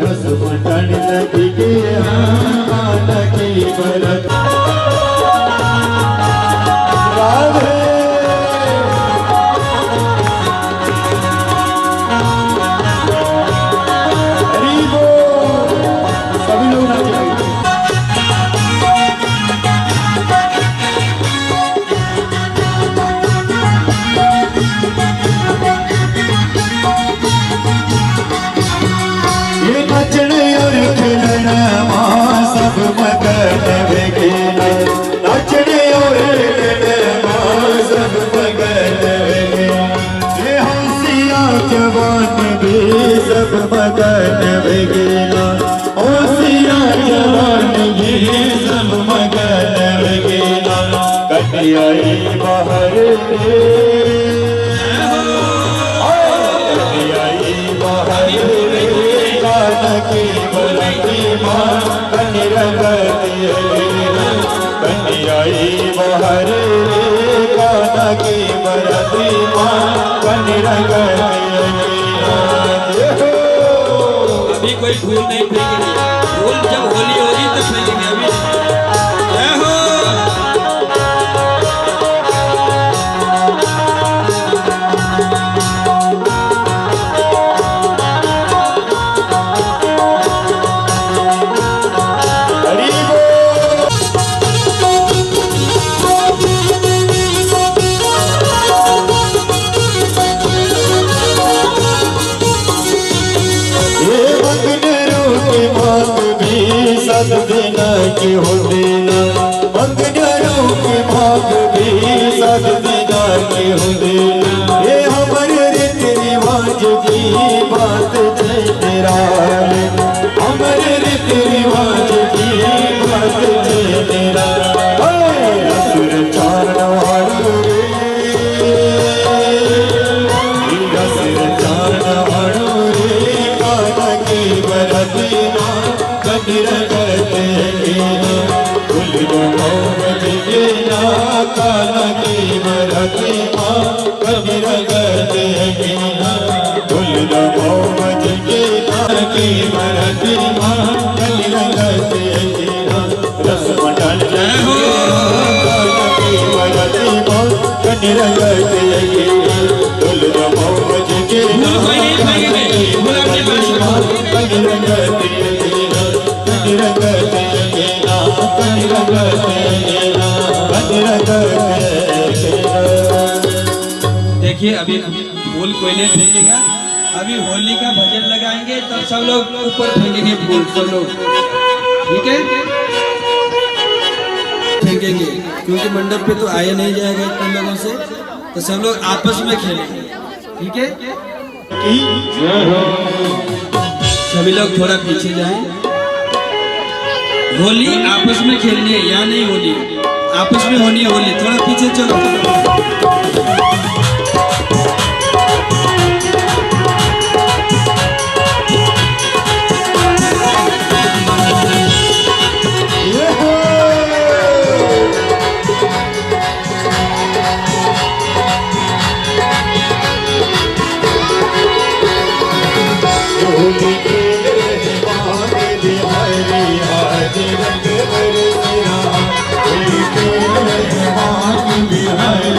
रस मटन लग के हाँ काना की मरत वेगेला ओसिया जवान ये सब मगन वेगेला कटियाई बाहर रे कटियाई बाहर रे कानकी बलती मां कनिरगती कटियाई बाहर रे कानकी बलती मां कनिरगती अभी कोई फूल नहीं फेंकेंगे, फूल जब होली होगी तब फेंकेंगे। अभी जय हो। सद देना के हो देना मंगनों के भाग भी सद देना के हो देना ये हमारे रीति रिवाज की बात है तेरा हमारे रीति रिवाज की बात है तेरा असुर चारण वाणु रे असुर चारण वाणु रे काना की बरती मां कनिरगते काना की बरती मां कनिरगते की बरती मां कनिरगते रस मंडल काना की बरती मां कनिरगते देखिए अभी फूल कोई नहीं फेंकेगा, अभी होली का भजन लगाएंगे तब सब लोग ऊपर फेंकेंगे फूल, सब लोग ठीक है फेंकेंगे, क्योंकि मंडप पे तो आया नहीं जाएगा इतने लोगों से, तो सब लोग आपस में खेलेंगे ठीक है। सभी लोग थोड़ा पीछे जाएं। होली आपस में खेलनी है, यहाँ नहीं होली आपस में होनी है होली, थोड़ा पीछे चलो। बिहारी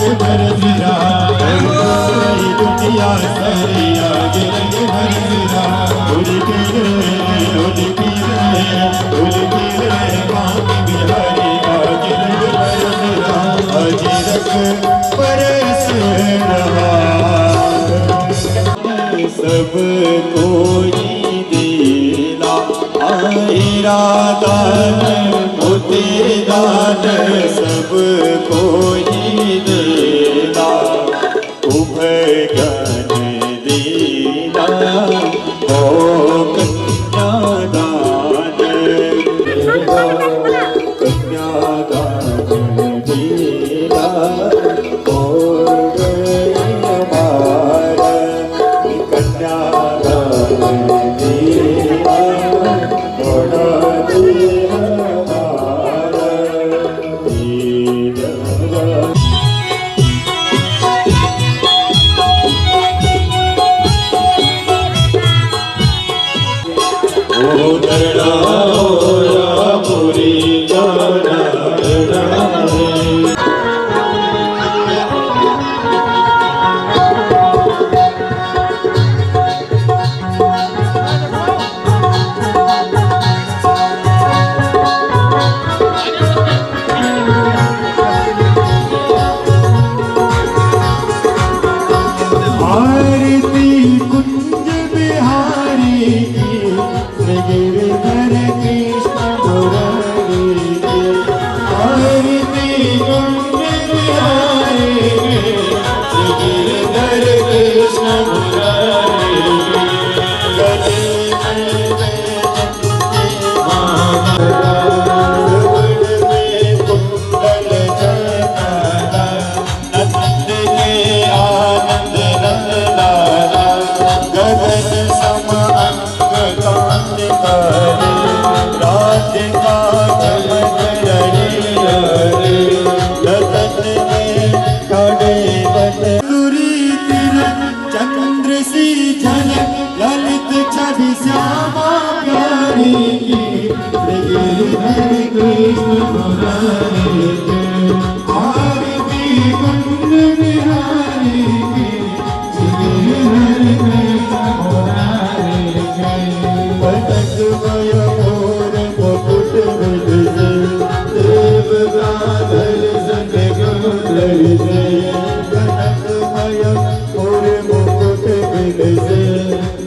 रंग बरस रहा सारी दुनिया सारी आज रंग बरस रहा उनकी मांग बिहारी आज रंग बरस रहा आज रंग बरस रहा सब कोई देला दान मोती दान सब कोई देला उभय ज्ञान देला ओ कन्यादान कन्यादान देला और हमारा कन्यादान देला बड़ा चंद्र सी झलक ललित छवि श्यामा प्यारी की हरे कृष्ण मुरारी आरती कुंज बिहारी की हरे कृष्ण मुरारी पटक मय मोर मुकुट बिलसे देव गाधर संग गोधर से पटक मय मोर मुकुट बिलसे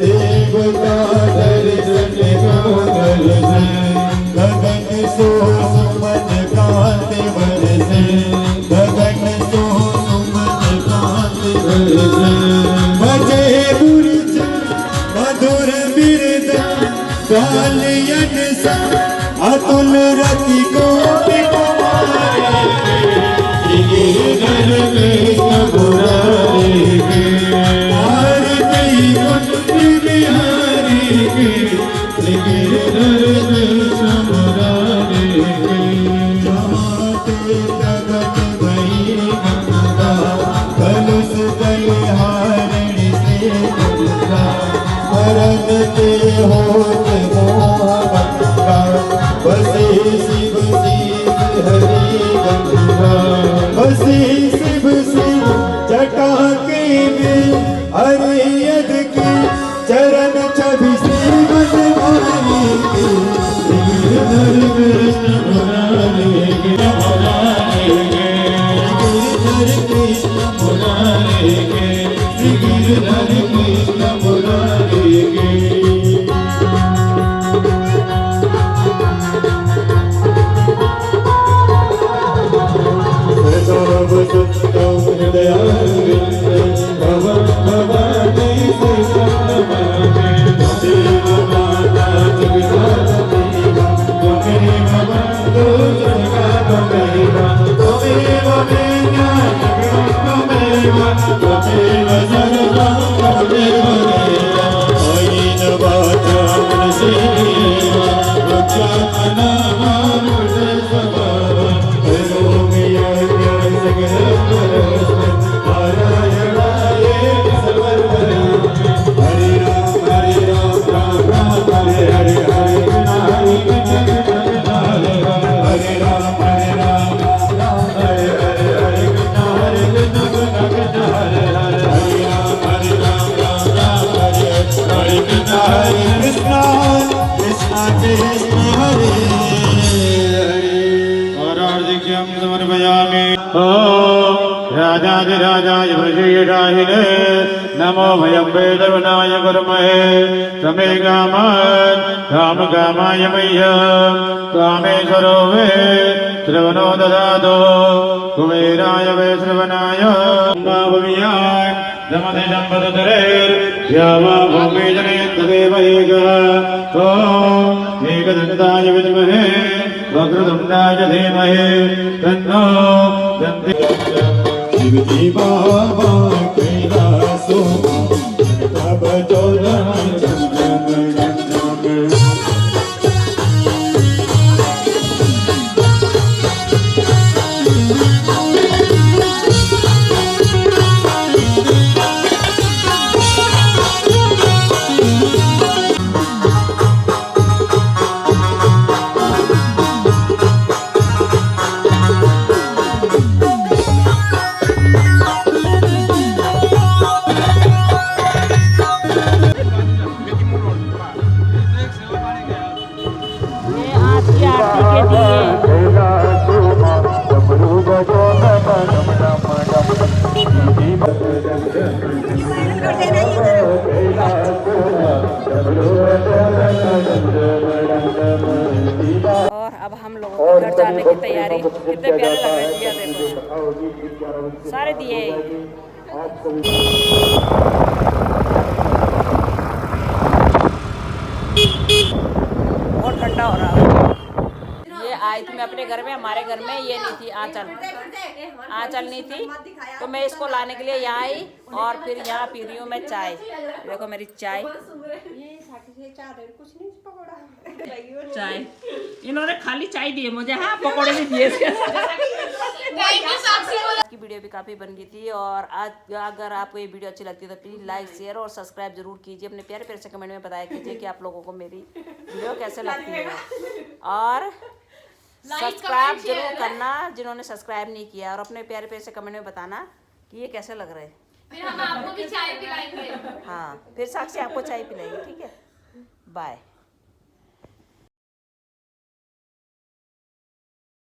देव गाधर संग गोधर से गगन सो सुमन कांति बरसे गगन सो सुमन कांति बरसे बजे बुर्ज मधुर बिरद गालियन सा अतुल रति गोपी कुमारी गिरिधर कृष्ण मुरारी आरती कुंज बिहारी गिरिधर कृष्ण मुरारी जाते जगत भई गंगा कलुष बलिहारिणी से गंगा स्मरण होत मोहबंगा बसे शिव शिव हरि गंगा बसे शिव शिव जटा के में हरे यद के चरण छवि श्री मनमानी के गिरधर कृष्ण मुरारी गिरधर कृष्ण मुरारी गिरधर कृष्ण मुरारी Hare ॐ राजाधिराजाय वृषीडाहिने नमो वयं वेदवनाय कुर्महे समे कामान् कामकामाय मह्यं कामेश्वरो वे श्रवणो ददातु कुबेराय वे श्रवणाय भूमियाय दमधिशम्पदधरेर्यावा भूमि जनयन्तदेव एकः ॐ एकदन्ताय विद्महे वक्रतुण्डाय धीमहि तन्नो दन्ति शिवजीवा कैलासो तब जोधन और अब हम लोगों को घर जाने की तैयारी। कितने प्यारे लग रहे हैं, देखो सारे दिए। बहुत ठंडा हो रहा है। ये आई थी मैं अपने घर में, हमारे घर में ये नहीं थी आंचल नहीं थी, तो मैं इसको लाने के लिए यहाँ आई और फिर यहाँ पी रही हूँ मैं चाय। देखो मेरी चाय इन्होंने खाली चाय दी है मुझे, हाँ पकौड़े भी दिए की वीडियो भी काफ़ी बन गई थी। और आज अगर आपको ये वीडियो अच्छी लगती है तो प्लीज़ लाइक शेयर और सब्सक्राइब जरूर कीजिए। अपने प्यारे प्यारे से कमेंट में बताया कीजिए कि आप लोगों को मेरी वीडियो कैसे लगती है। और सब्सक्राइब जरूर करना जिन्होंने सब्सक्राइब नहीं किया, और अपने प्यारे प्यारे से कमेंट में बताना कि ये कैसे लग रहे हैं। फिर हम आपको भी चाय पिलाएंगे। हाँ फिर साक्षी आपको चाय पिलाएगी, ठीक है। बाय।